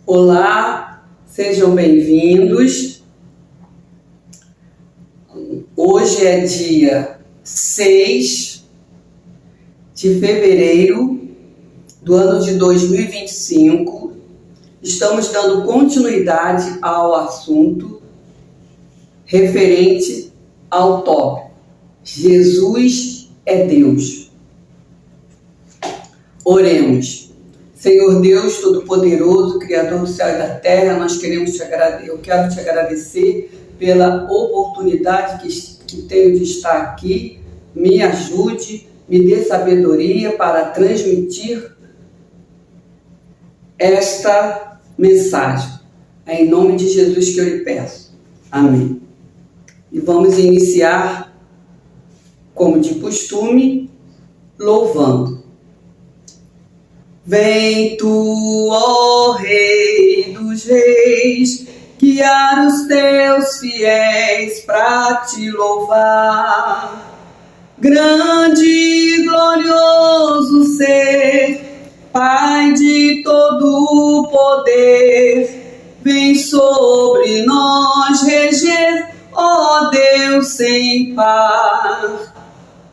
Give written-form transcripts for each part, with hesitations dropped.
Olá, sejam bem-vindos. Hoje é dia 6 de fevereiro do ano de 2025. Estamos dando continuidade ao assunto referente ao tópico Jesus é Deus. Oremos. Senhor Deus Todo-Poderoso, Criador do céu e da terra, eu quero te agradecer pela oportunidade que tenho de estar aqui. Me ajude, me dê sabedoria para transmitir esta mensagem. É em nome de Jesus que eu lhe peço. Amém. E vamos iniciar, como de costume, louvando. Vem tu, ó Rei dos Reis, guiar os teus fiéis para te louvar. Grande e glorioso ser, Pai de todo o poder, vem sobre nós reger, ó Deus sem par.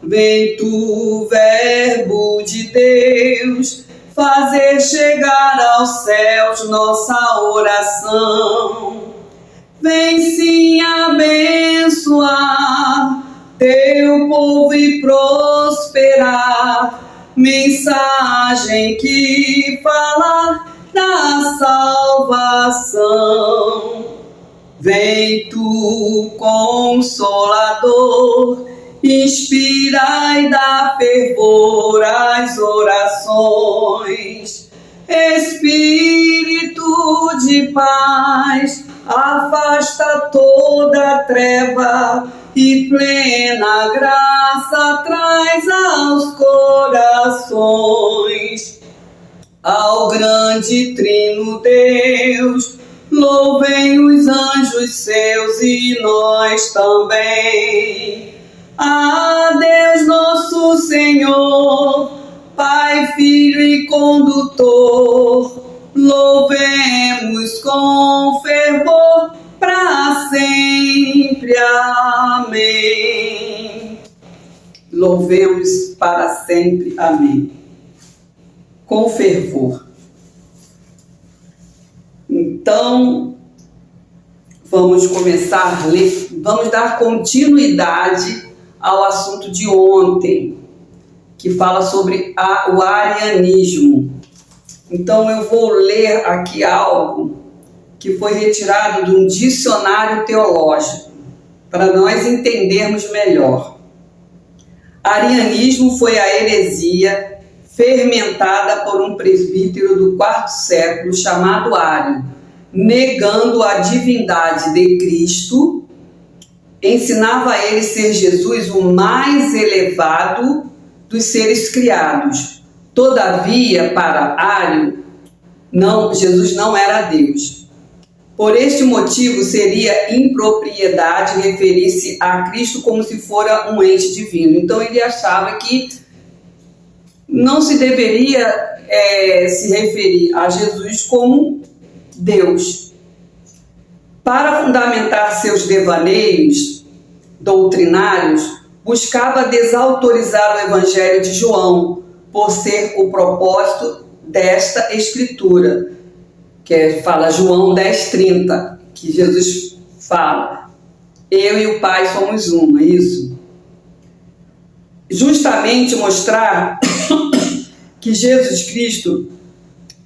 Vem tu, Verbo de Deus, fazer chegar aos céus nossa oração. Vem sim abençoar teu povo e prosperar, mensagem que fala da salvação. Vem tu, Consolador, inspira e dá fervor às orações. Espírito de paz, afasta toda treva e plena graça traz aos corações. Ao grande trino Deus, louvem os anjos seus e nós também. A Deus nosso Senhor, Pai, Filho e Condutor, louvemos com fervor para sempre. Amém. Louvemos para sempre. Amém. Com fervor. Então, vamos começar a ler, vamos dar continuidade ao assunto de ontem, que fala sobre o arianismo. Então eu vou ler aqui algo que foi retirado de um dicionário teológico, para nós entendermos melhor. Arianismo foi a heresia fermentada por um presbítero do quarto século chamado Ário, negando a divindade de Cristo. Ensinava a ele ser Jesus o mais elevado dos seres criados. Todavia, para Ário, Jesus não era Deus. Por este motivo, seria impropriedade referir-se a Cristo como se fora um ente divino. Então, ele achava que não se deveria se referir a Jesus como Deus. Para fundamentar seus devaneios doutrinários, buscava desautorizar o Evangelho de João, por ser o propósito desta escritura, que fala João 10:30, que Jesus fala, eu e o Pai somos um, é isso? Justamente mostrar que Jesus Cristo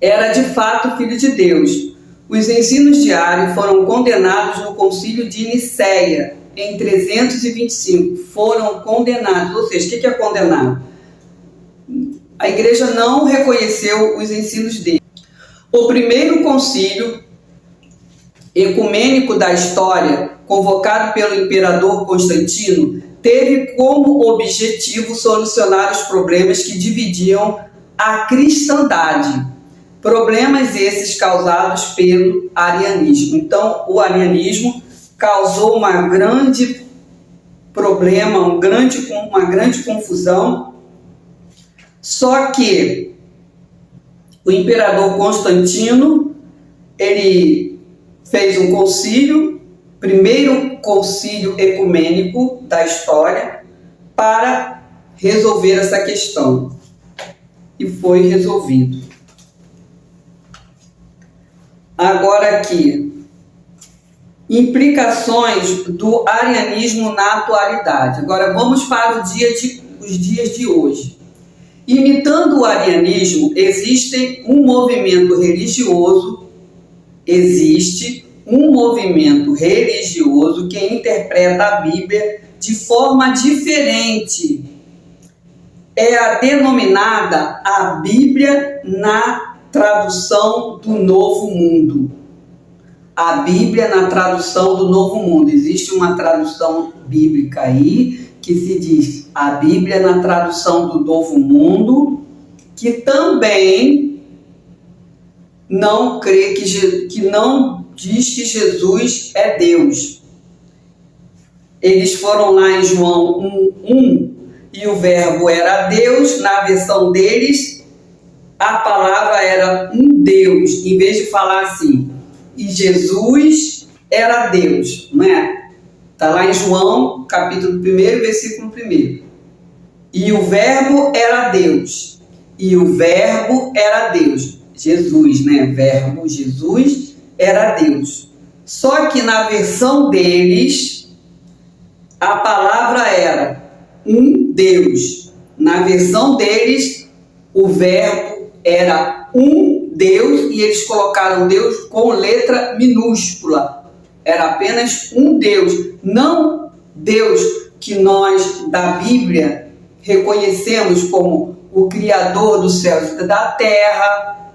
era de fato Filho de Deus. Os ensinos de Ário foram condenados no Concílio de Nicéia, em 325. Foram condenados. Ou seja, o que é condenado? A igreja não reconheceu os ensinos dele. O primeiro concílio ecumênico da história, convocado pelo imperador Constantino, teve como objetivo solucionar os problemas que dividiam a cristandade. Problemas esses causados pelo arianismo. Então, o arianismo causou uma grande problema, uma grande confusão. Só que o imperador Constantino ele fez um concílio, primeiro concílio ecumênico da história, para resolver essa questão. E foi resolvido. Agora aqui, implicações do arianismo na atualidade. Agora vamos para os dias de hoje. Imitando o arianismo, existe um movimento religioso que interpreta a Bíblia de forma diferente. É a denominada a Bíblia na tradução do Novo Mundo. A Bíblia na tradução do Novo Mundo. Existe uma tradução bíblica aí que se diz a Bíblia na tradução do Novo Mundo, que também não crê que não diz que Jesus é Deus. Eles foram lá em João 1:1 e o verbo era Deus. Na versão deles, a palavra era um Deus, em vez de falar assim, e Jesus era Deus, não é? Está lá em João, capítulo 1, versículo 1. E o verbo era Deus. E o verbo era Deus. Jesus, né? Verbo Jesus era Deus. Só que na versão deles, a palavra era um Deus. Na versão deles, o verbo era um Deus e eles colocaram Deus com letra minúscula. Era apenas um Deus, não Deus que nós da Bíblia reconhecemos como o Criador dos céus e da terra,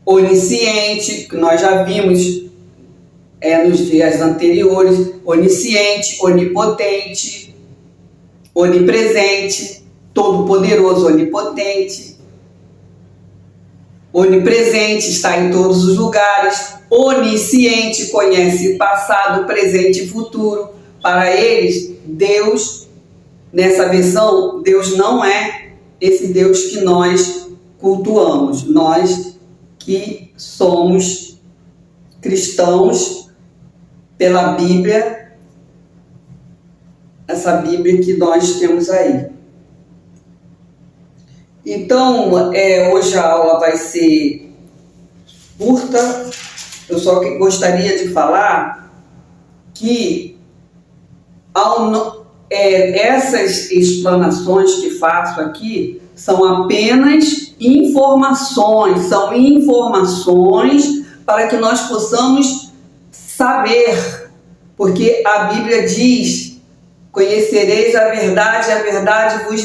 onisciente, que nós já vimos nos dias anteriores, onisciente, onipotente, onipresente, todo-poderoso, onipotente, onipresente, está em todos os lugares, onisciente, conhece passado, presente e futuro. Para eles, Deus, nessa versão, Deus não é esse Deus que nós cultuamos. Nós que somos cristãos pela Bíblia, essa Bíblia que nós temos aí. Então, hoje a aula vai ser curta. Eu só gostaria de falar que essas explanações que faço aqui são apenas informações, para que nós possamos saber, porque a Bíblia diz: conhecereis a verdade vos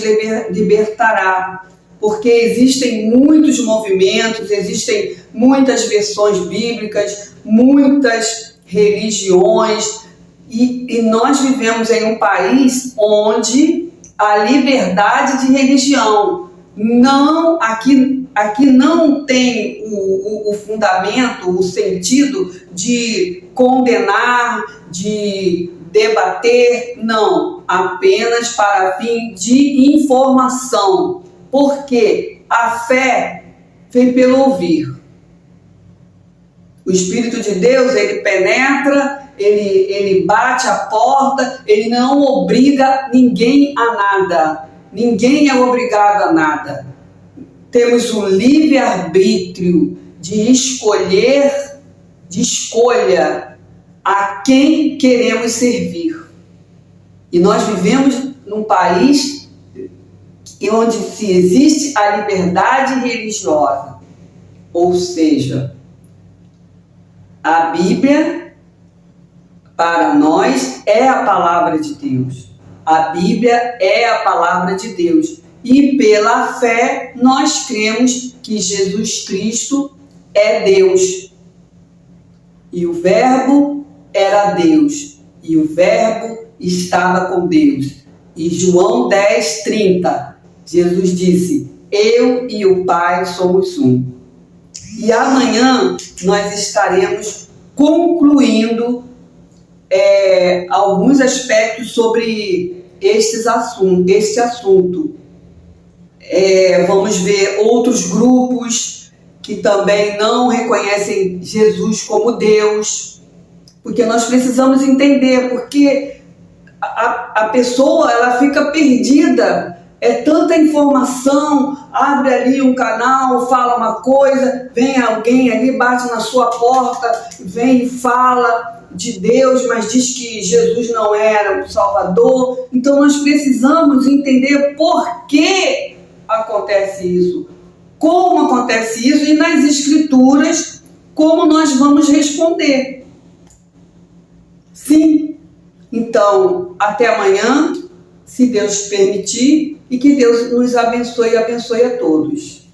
libertará. Porque existem muitos movimentos, existem muitas versões bíblicas, muitas religiões, e nós vivemos em um país onde a liberdade de religião não, aqui não tem o fundamento, o sentido de condenar, de debater, não, apenas para fim de informação. Porque a fé vem pelo ouvir. O Espírito de Deus, ele penetra, ele bate a porta, ele não obriga ninguém a nada. Ninguém é obrigado a nada. Temos o livre-arbítrio de escolha a quem queremos servir. E nós vivemos num país onde se existe a liberdade religiosa, ou seja, a Bíblia para nós é a palavra de Deus. A Bíblia é a palavra de Deus e pela fé nós cremos que Jesus Cristo é Deus e o Verbo era Deus e o Verbo estava com Deus. E João 10:30 Jesus disse: eu e o Pai somos um. E amanhã nós estaremos concluindo alguns aspectos sobre este assunto. Vamos ver outros grupos que também não reconhecem Jesus como Deus, porque nós precisamos entender, porque a pessoa ela fica perdida. É tanta informação, abre ali um canal, fala uma coisa, vem alguém ali, bate na sua porta, vem e fala de Deus, mas diz que Jesus não era o Salvador. Então nós precisamos entender por que acontece isso, como acontece isso e nas Escrituras, como nós vamos responder. Sim. Então, até amanhã, se Deus permitir, e que Deus nos abençoe e abençoe a todos.